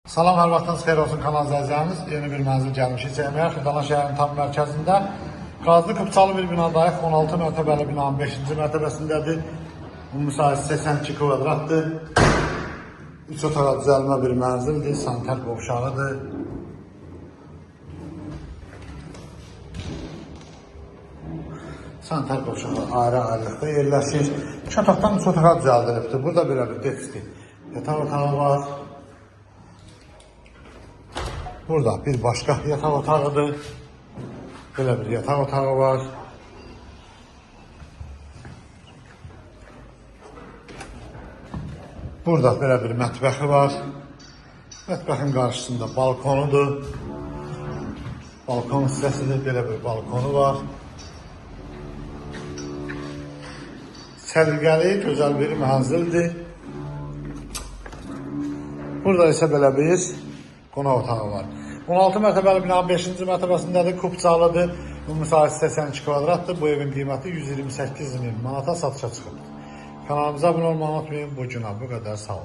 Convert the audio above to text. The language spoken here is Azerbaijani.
Salam, hər vaxtınız xeyir olsun kanal izləyicilərimiz. Yeni bir mənzil gəlmişik. Cəmiyyət Xırdalan şəhərinin tam mərkəzində qazlı Qıpçalı bir binadayıq. 16 mərtəbəli binanın 5-ci mərtəbəsindədir. Müsahibi 82 kvadratdır. 3 otağa düzəlmə bir mənzildir. Sanitar qovşağıdır. Sanitar qovşağı ayrı-ayrılıqda yerləşir. 2 otaqdan 3 otağa düzəldilibdir. Burada belə bir deski yataq otağı var. Burada bir başka yatak otağıdır. Böyle bir yatak otağı var. Burada böyle bir mətbəxi var. Mətbəxin qarşısında balkonudur. Balkon hissəsidir. Böyle bir balkonu var. Səliqəli, gözəl bir mənzildir. Burada isə belə bir qonaq otağı var. 16 mərtəbəli binanın 5-ci mərtəbəsindədir. Qıpçalıdır. Bu müsahibi 82 kvadratdır. Bu evin qiyməti 128.000 manata satışa çıxıb. Kanalımıza abunə olmayı unutmayın. Bu günə bu qədər. Sağ olun.